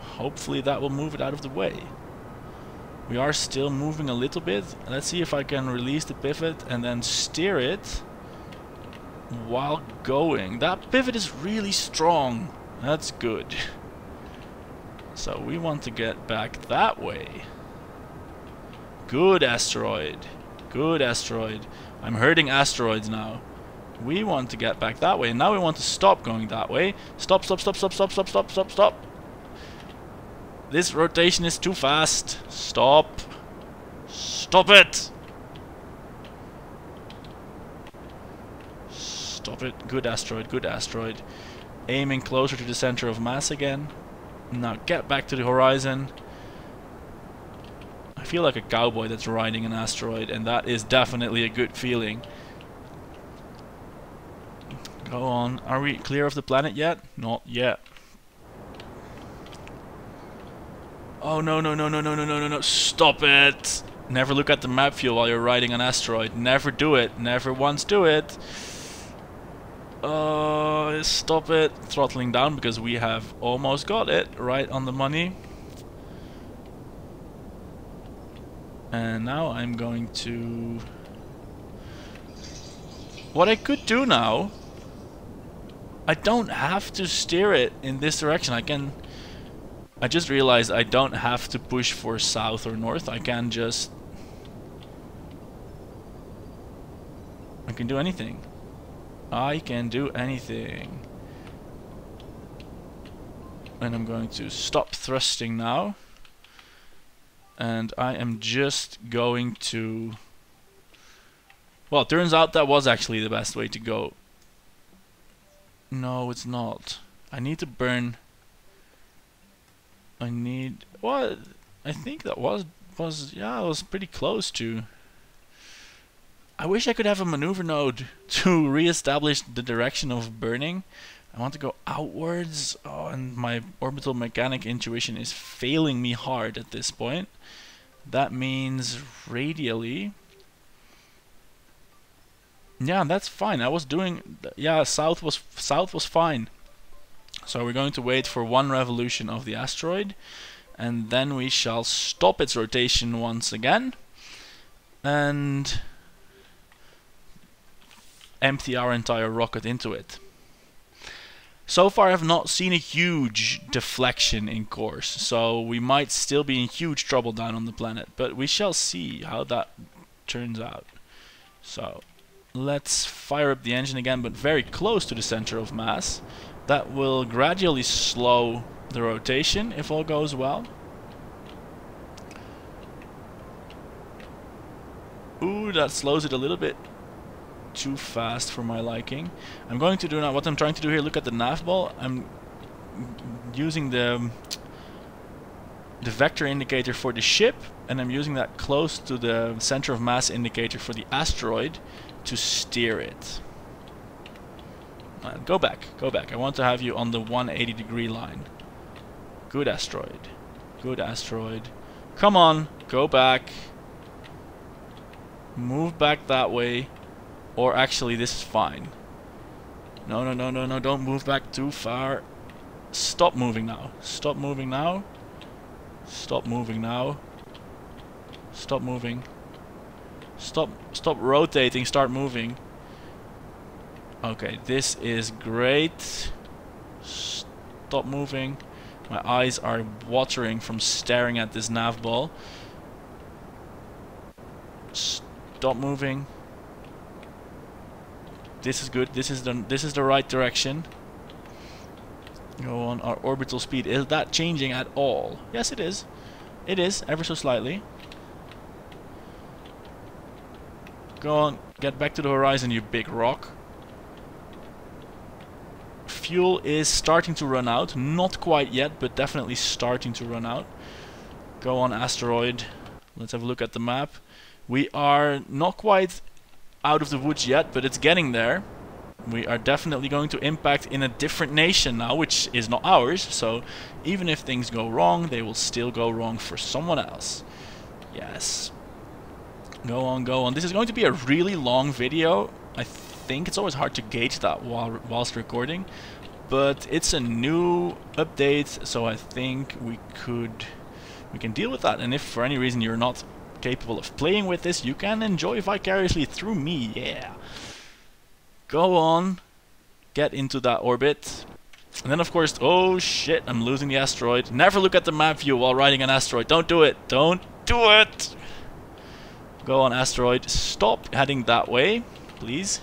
hopefully that will move it out of the way. We are still moving a little bit. Let's see if I can release the pivot and then steer it while going. That pivot is really strong. That's good. So we want to get back that way. Good asteroid. Good asteroid. I'm hurting asteroids now. We want to get back that way. And now we want to stop going that way. Stop, stop, stop, stop, stop, stop, stop, stop, stop. This rotation is too fast. Stop. Stop it. Stop it. Good asteroid, good asteroid. Aiming closer to the center of mass again. Now get back to the horizon. I feel like a cowboy that's riding an asteroid, and that is definitely a good feeling. Go on. Are we clear of the planet yet? Not yet. Oh no, no, no, no, no, no, no, no, no. Stop it! Never look at the map view while you're riding an asteroid. Never do it. Never once do it. Stop it. Throttling down because we have almost got it right on the money. And now I'm going to... What I could do now... I don't have to steer it in this direction. I just realized I don't have to push for south or north. I can do anything. I can do anything. And I'm going to stop thrusting now. And I am just going to... Well, it turns out that was actually the best way to go. No, it's not. I need to burn... What? I think that was yeah, I was pretty close to... I wish I could have a maneuver node to re-establish the direction of burning. I want to go outwards. Oh, and my orbital mechanic intuition is failing me hard at this point. That means radially. Yeah, that's fine. I was doing... Yeah, south was fine. So we're going to wait for one revolution of the asteroid, and then we shall stop its rotation once again and empty our entire rocket into it. So far I've not seen a huge deflection in course, so we might still be in huge trouble down on the planet, but we shall see how that turns out. So let's fire up the engine again, but very close to the center of mass. That will gradually slow the rotation if all goes well. Ooh, that slows it a little bit. too fast for my liking. I'm going to do now what I'm trying to do here. Look at the nav ball. I'm using the vector indicator for the ship, and I'm using that close to the center of mass indicator for the asteroid to steer it. Go back, go back. I want to have you on the 180-degree line. Good asteroid. Good asteroid. Come on, go back. Move back that way. Or actually, this is fine. No, no, no, no, no, don't move back too far. Stop moving now. Stop moving now. Stop moving now. Stop moving. Stop rotating, start moving. Okay, this is great. Stop moving. My eyes are watering from staring at this nav ball. Stop moving. This is good. This is the right direction. Go on. Our orbital speed, is that changing at all? Yes, it is. It is, ever so slightly. Go on. Get back to the horizon, you big rock. Fuel is starting to run out. Not quite yet, but definitely starting to run out. Go on, asteroid. Let's have a look at the map. We are not quite out of the woods yet, but it's getting there. We are definitely going to impact in a different nation now, which is not ours. So even if things go wrong, they will still go wrong for someone else. Yes. Go on, go on. This is going to be a really long video. I think it's always hard to gauge that whilst recording, but it's a new update, so I think we can deal with that. And if for any reason you're not capable of playing with this, you can enjoy vicariously through me. Yeah. Go on, get into that orbit. And then of course, oh shit, I'm losing the asteroid. Never look at the map view while riding an asteroid. Don't do it. Don't do it. Go on, asteroid. Stop heading that way, please.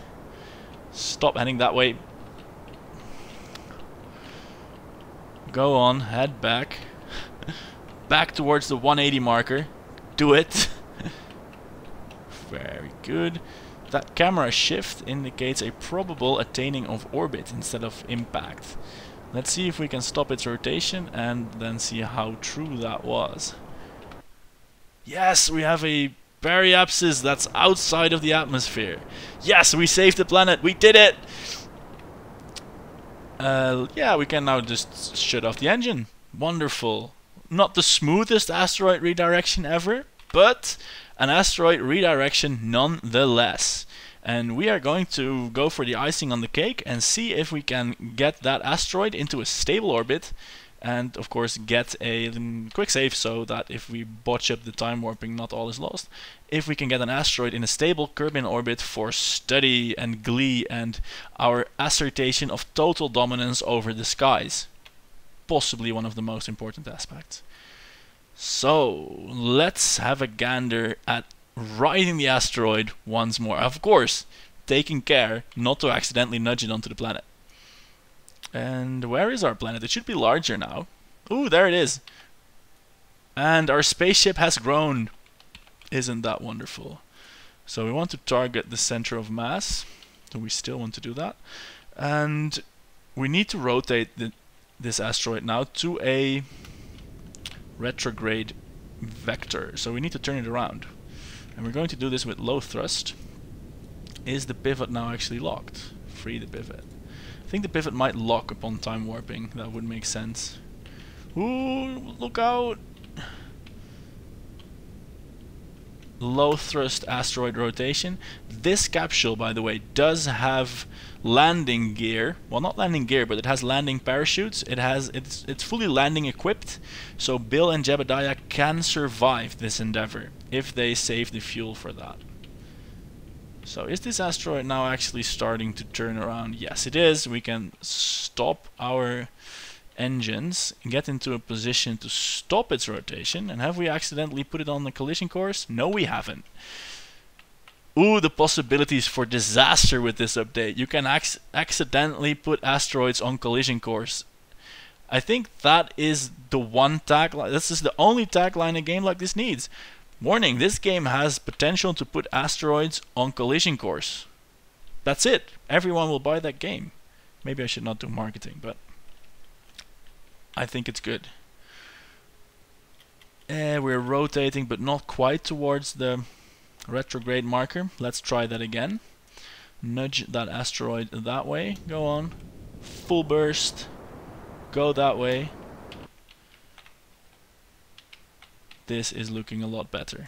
Stop heading that way. Go on, head back. Back towards the 180 marker. Do it. Very good. That camera shift indicates a probable attaining of orbit instead of impact. Let's see if we can stop its rotation and then see how true that was. Yes, we have a periapsis that's outside of the atmosphere. Yes, we saved the planet. We did it. Yeah, we can now just shut off the engine. Wonderful. Not the smoothest asteroid redirection ever, but an asteroid redirection nonetheless. And we are going to go for the icing on the cake and see if we can get that asteroid into a stable orbit, and of course get a quick save so that if we botch up the time warping, not all is lost. If we can get an asteroid in a stable Kerbal orbit for study and glee and our assertion of total dominance over the skies. Possibly one of the most important aspects. So let's have a gander at riding the asteroid once more. Of course, taking care not to accidentally nudge it onto the planet. And where is our planet? It should be larger now. Ooh, there it is. And our spaceship has grown. Isn't that wonderful? So we want to target the center of mass. So we still want to do that. And we need to rotate this asteroid now to a retrograde vector. So we need to turn it around. And we're going to do this with low thrust. Is the pivot now actually locked? Free the pivot. I think the pivot might lock upon time warping. That would make sense. Ooh, look out! Low thrust asteroid rotation. This capsule, by the way, does have landing gear. Well, not landing gear, but it has landing parachutes. It's fully landing equipped, so Bill and Jeb can survive this endeavor if they save the fuel for that. So is this asteroid now actually starting to turn around? Yes, it is. We can stop our engines and get into a position to stop its rotation. And have we accidentally put it on the collision course? No, we haven't. Ooh, the possibilities for disaster with this update. You can accidentally put asteroids on collision course. I think that is the one tagline. This is the only tagline a game like this needs. Warning, this game has potential to put asteroids on collision course. that's it. Everyone will buy that game. Maybe I should not do marketing, but I think it's good. We're rotating, but not quite towards the retrograde marker. Let's try that again. Nudge that asteroid that way. Go on. Full burst. Go that way. This is looking a lot better.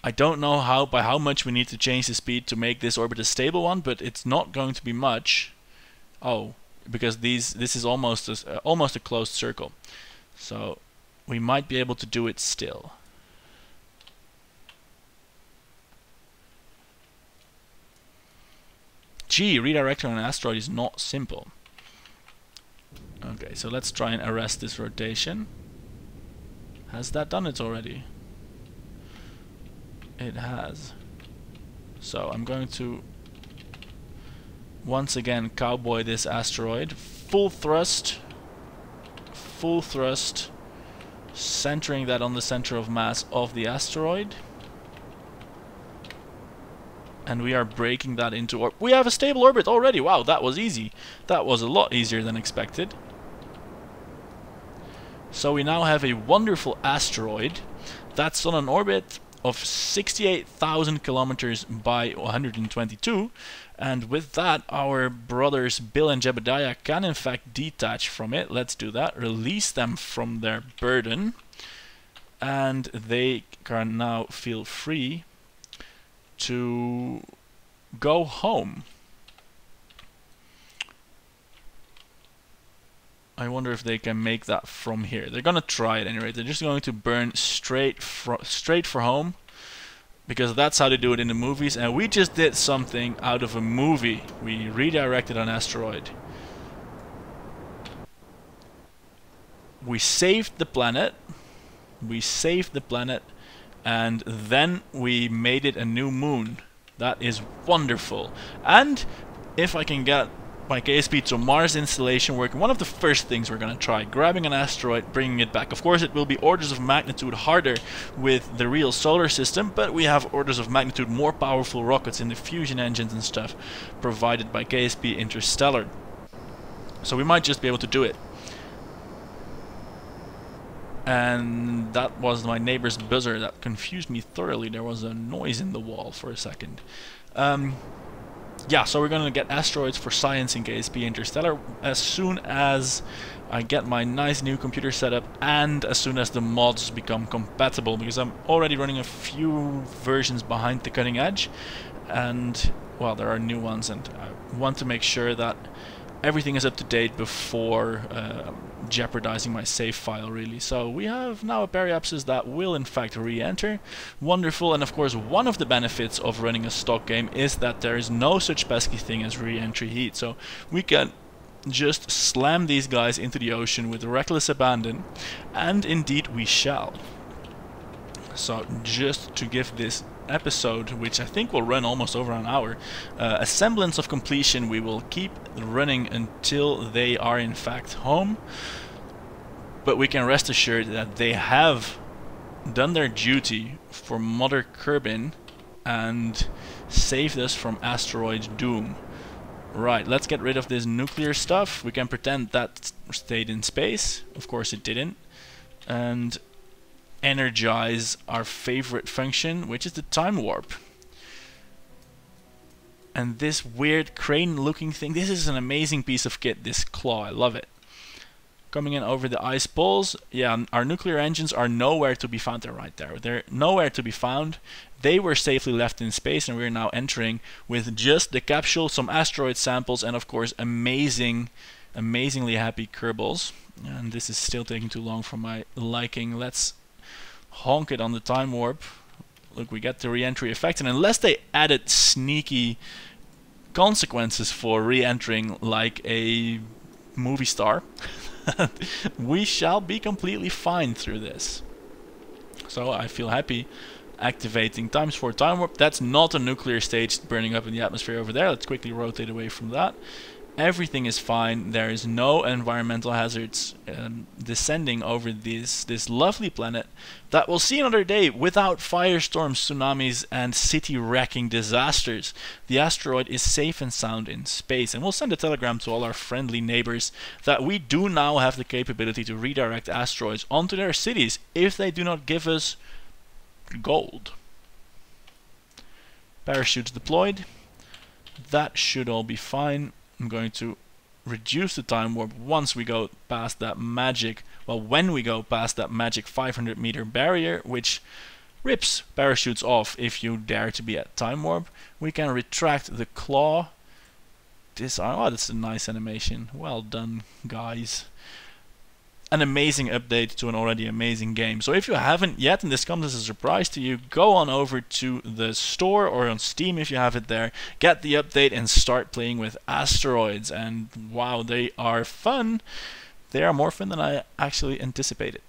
I don't know by how much we need to change the speed to make this orbit a stable one, but it's not going to be much. Oh, because this is almost a closed circle. So we might be able to do it still. Gee, redirecting an asteroid is not simple. Okay, so let's try and arrest this rotation. Has that done it already? It has. So I'm going to once again cowboy this asteroid. Full thrust. Full thrust. Centering that on the center of mass of the asteroid. And we are breaking that into orbit. We have a stable orbit already. Wow, that was easy. That was a lot easier than expected. So we now have a wonderful asteroid that's on an orbit of 68,000 kilometers by 122, and with that our brothers Bill and Jebediah can in fact detach from it. Let's do that. Release them from their burden, and they can now feel free to go home. I wonder if they can make that from here. They're gonna try it anyway. They're just going to burn straight for home, because that's how they do it in the movies. And we just did something out of a movie. We redirected an asteroid. We saved the planet. We saved the planet, and then we made it a new moon. That is wonderful. And if I can get my KSP to Mars installation working, one of the first things we're going to try, grabbing an asteroid, bringing it back. Of course it will be orders of magnitude harder with the real solar system, but we have orders of magnitude more powerful rockets in the fusion engines and stuff provided by KSP Interstellar. So we might just be able to do it. And that was my neighbor's buzzer. That confused me thoroughly. There was a noise in the wall for a second. Yeah, so we're going to get asteroids for science in KSP Interstellar as soon as I get my nice new computer setup, and as soon as the mods become compatible, because I'm already running a few versions behind the cutting edge, and well, there are new ones, and I want to make sure that everything is up to date before jeopardizing my save file, really. So we have now a periapsis that will in fact re-enter. Wonderful. And of course one of the benefits of running a stock game is that there is no such pesky thing as re-entry heat. So we can just slam these guys into the ocean with reckless abandon, and indeed we shall. So just to give this episode, which I think will run almost over an hour, a semblance of completion, we will keep running until they are in fact home, but we can rest assured that they have done their duty for Mother Kerbin and saved us from asteroid doom. Right, let's get rid of this nuclear stuff. We can pretend that stayed in space. Of course it didn't. And energize our favorite function, which is the time warp. And this weird crane looking thing, this is an amazing piece of kit, this claw, I love it. Coming in over the ice poles, yeah, our nuclear engines are nowhere to be found. They're right there. They're nowhere to be found. They were safely left in space, and we're now entering with just the capsule, some asteroid samples, and of course amazingly happy Kerbals. And this is still taking too long for my liking. Let's honk it on the time warp. Look, we get the re-entry effect, and unless they added sneaky consequences for re-entering like a movie star, we shall be completely fine through this. So I feel happy activating ×4 time warp. That's not a nuclear stage burning up in the atmosphere over there. Let's quickly rotate away from that. Everything is fine. There is no environmental hazards descending over this lovely planet that will see another day without firestorms, tsunamis, and city-wrecking disasters. The asteroid is safe and sound in space, and we'll send a telegram to all our friendly neighbors that we do now have the capability to redirect asteroids onto their cities if they do not give us gold. Parachutes deployed. That should all be fine. I'm going to reduce the time warp once we go past that magic, well, when we go past that magic 500-meter barrier, which rips parachutes off if you dare to be at time warp. We can retract the claw. Oh, that's a nice animation. Well done, guys. An amazing update to an already amazing game. So if you haven't yet, and this comes as a surprise to you, go on over to the store or on Steam if you have it there, get the update and start playing with Asteroids. And wow, they are fun. They are more fun than I actually anticipated.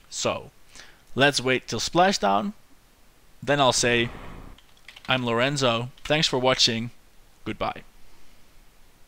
So let's wait till splashdown. Then I'll say, I'm Lorenzo. Thanks for watching. Goodbye.